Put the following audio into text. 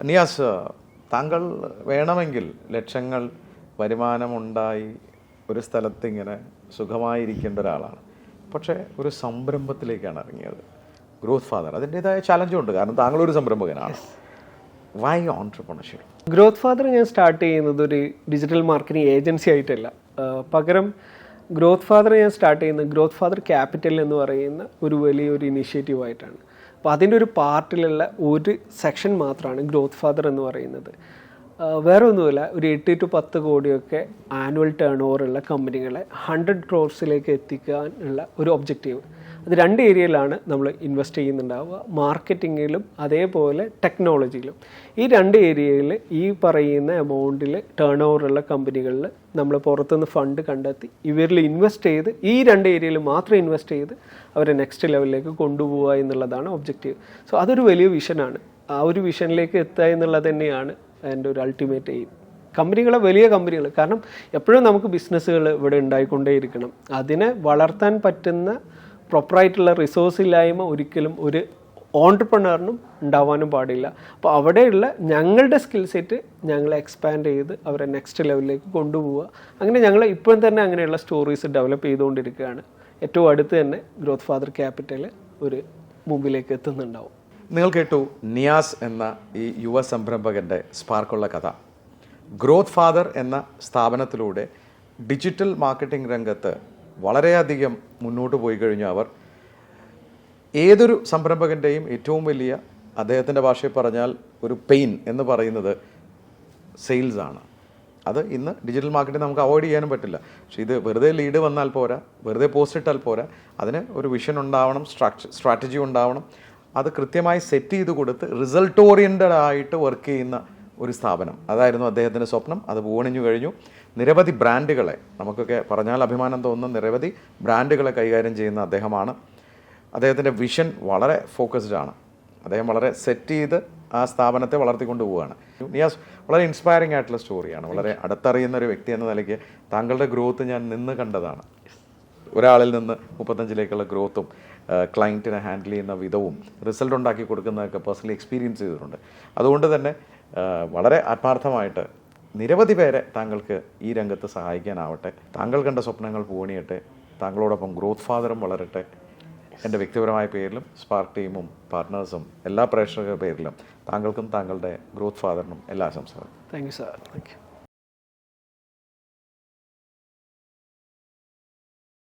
നിയാസ്, താങ്കൾ വേണമെങ്കിൽ ലക്ഷങ്ങൾ വരുമാനമുണ്ടായി ഒരു സ്ഥലത്ത് ഇങ്ങനെ സുഖമായിരിക്കേണ്ട ഒരാളാണ്. പക്ഷേ ഒരു സംരംഭത്തിലേക്കാണ് ഇറങ്ങിയത്. ഗ്രോത്ത് ഫാദർ, അതിൻ്റേതായ ചലഞ്ചും ഉണ്ട്. കാരണം താങ്കളൊരു സംരംഭകനാണ്. Why entrepreneurship? ഗ്രോത്ത് ഫാദർ ഞാൻ സ്റ്റാർട്ട് ചെയ്യുന്നത് ഒരു ഡിജിറ്റൽ മാർക്കറ്റിംഗ് ഏജൻസി ആയിട്ടല്ല. പകരം ഗ്രോത്ത് ഫാദർ ഞാൻ സ്റ്റാർട്ട് ചെയ്യുന്നത് ഗ്രോത്ത് ഫാദർ ക്യാപിറ്റൽ എന്ന് പറയുന്ന ഒരു വലിയൊരു ഇനിഷ്യേറ്റീവായിട്ടാണ്. അപ്പോൾ അതിൻ്റെ ഒരു പാർട്ടിലുള്ള ഒരു സെക്ഷൻ മാത്രമാണ് ഗ്രോത്ത് ഫാദർ എന്ന് പറയുന്നത്. വേറെ ഒന്നുമില്ല, ഒരു 8 to 10 കോടിയൊക്കെ ആനുവൽ ടേൺ ഓവർ ഉള്ള കമ്പനികളെ 100 crores എത്തിക്കാനുള്ള ഒരു ഒബ്ജക്റ്റീവ്. അത് 2 ഏരിയയിലാണ് നമ്മൾ ഇൻവെസ്റ്റ് ചെയ്യുന്നുണ്ടാവുക, മാർക്കറ്റിങ്ങിലും അതേപോലെ ടെക്നോളജിയിലും. ഈ 2 ഏരിയയിൽ ഈ പറയുന്ന എമൗണ്ടിൽ ടേൺ ഓവറുള്ള കമ്പനികളിൽ നമ്മൾ പുറത്തുനിന്ന് ഫണ്ട് കണ്ടെത്തി ഇവരിൽ ഇൻവെസ്റ്റ് ചെയ്ത് ഈ 2 ഏരിയയിൽ മാത്രം ഇൻവെസ്റ്റ് ചെയ്ത് അവരെ നെക്സ്റ്റ് ലെവലിലേക്ക് കൊണ്ടുപോവുക എന്നുള്ളതാണ് ഒബ്ജക്റ്റീവ്. സോ അതൊരു വലിയ വിഷനാണ്. ആ ഒരു വിഷനിലേക്ക് എത്തുക എന്നുള്ളത് തന്നെയാണ് എൻ്റെ ഒരു അൾട്ടിമേറ്റ് എയിം. കമ്പനികളെ, വലിയ കമ്പനികൾ, കാരണം എപ്പോഴും നമുക്ക് ബിസിനസ്സുകൾ ഇവിടെ ഉണ്ടായിക്കൊണ്ടേയിരിക്കണം. അതിനെ വളർത്താൻ പറ്റുന്ന പ്രോപ്പറായിട്ടുള്ള റിസോഴ്സ് ഇല്ലായ്മ ഒരിക്കലും ഒരു ഓൺട്രപ്രണറിനും ഉണ്ടാവാനും പാടില്ല. അപ്പോൾ അവിടെയുള്ള ഞങ്ങളുടെ സ്കിൽ സെറ്റ് ഞങ്ങൾ എക്സ്പാൻഡ് ചെയ്ത് അവരെ നെക്സ്റ്റ് ലെവലിലേക്ക് കൊണ്ടുപോവുക. അങ്ങനെ ഞങ്ങൾ ഇപ്പോഴും തന്നെ അങ്ങനെയുള്ള സ്റ്റോറീസ് ഡെവലപ്പ് ചെയ്തുകൊണ്ടിരിക്കുകയാണ്. ഏറ്റവും അടുത്ത് തന്നെ ഗ്രോത്ത് ഫാദർ ക്യാപിറ്റൽ ഒരു മുമ്പിലേക്ക് എത്തുന്നുണ്ടാവും. നിങ്ങൾ കേട്ടു നിയാസ് എന്ന ഈ യുവ സംരംഭകൻ്റെ സ്പാർക്കുള്ള കഥ. ഗ്രോത്ത് ഫാദർ എന്ന സ്ഥാപനത്തിലൂടെ ഡിജിറ്റൽ മാർക്കറ്റിംഗ് രംഗത്ത് വളരെയധികം മുന്നോട്ട് പോയി കഴിഞ്ഞു. അവർ ഏതൊരു സംരംഭകൻ്റെയും ഏറ്റവും വലിയ, അദ്ദേഹത്തിൻ്റെ ഭാഷയിൽ പറഞ്ഞാൽ ഒരു പെയിൻ എന്ന് പറയുന്നത് സെയിൽസാണ്. അത് ഇന്ന് ഡിജിറ്റൽ മാർക്കറ്റിംഗ് നമുക്ക് അവോയ്ഡ് ചെയ്യാനും പറ്റില്ല. പക്ഷേ ഇത് വെറുതെ ലീഡ് വന്നാൽ പോരാ, വെറുതെ പോസ്റ്റ് ഇട്ടാൽ പോരാ. അതിന് ഒരു വിഷൻ ഉണ്ടാവണം, സ്ട്രാറ്റജി ഉണ്ടാവണം. അത് കൃത്യമായി സെറ്റ് ചെയ്ത് കൊടുത്ത് റിസൾട്ട് ഓറിയൻറ്റഡ് ആയിട്ട് വർക്ക് ചെയ്യുന്ന ഒരു സ്ഥാപനം, അതായിരുന്നു അദ്ദേഹത്തിൻ്റെ സ്വപ്നം. അത് പൂവണിഞ്ഞു കഴിഞ്ഞു. നിരവധി ബ്രാൻഡുകളെ, നമുക്കൊക്കെ പറഞ്ഞാൽ അഭിമാനം തോന്നുന്ന നിരവധി ബ്രാൻഡുകളെ കൈകാര്യം ചെയ്യുന്ന അദ്ദേഹമാണ്. അദ്ദേഹത്തിൻ്റെ വിഷൻ വളരെ ഫോക്കസ്ഡ് ആണ്. അദ്ദേഹം വളരെ സെറ്റ് ചെയ്ത് ആ സ്ഥാപനത്തെ വളർത്തിക്കൊണ്ട് പോവുകയാണ്. നിയാസ്, വളരെ ഇൻസ്പയറിംഗ് ആയിട്ടുള്ള സ്റ്റോറിയാണ്. വളരെ അടുത്തറിയുന്ന ഒരു വ്യക്തി എന്ന നിലയ്ക്ക് താങ്കളുടെ ഗ്രോത്ത് ഞാൻ നിന്ന് കണ്ടതാണ്. ഒരാളിൽ നിന്ന് 35ലേക്കുള്ള ഗ്രോത്തും ക്ലയൻറ്റിനെ ഹാൻഡിൽ ചെയ്യുന്ന വിധവും റിസൾട്ട് ഉണ്ടാക്കി കൊടുക്കുന്നതൊക്കെ പേഴ്സണലി എക്സ്പീരിയൻസ് ചെയ്തിട്ടുണ്ട്. അതുകൊണ്ട് തന്നെ വളരെ ആത്മാർത്ഥമായിട്ട് നിരവധി പേരെ താങ്കൾക്ക് ഈ രംഗത്ത് സഹായിക്കാനാവട്ടെ. താങ്കൾ കണ്ട സ്വപ്നങ്ങൾ പൂവണിയട്ടെ. താങ്കളോടൊപ്പം ഗ്രോത്ത് ഫാദറും വളരട്ടെ. എൻ്റെ വ്യക്തിപരമായ പേരിലും സ്പാർക്ക് ടീമും പാർട്ട്നേഴ്സും എല്ലാ പ്രേക്ഷകരുടെ പേരിലും താങ്കൾക്കും താങ്കളുടെ ഗ്രോത്ത് ഫാദറിനും എല്ലാ ആശംസകളും. Thank you sir. Thank you.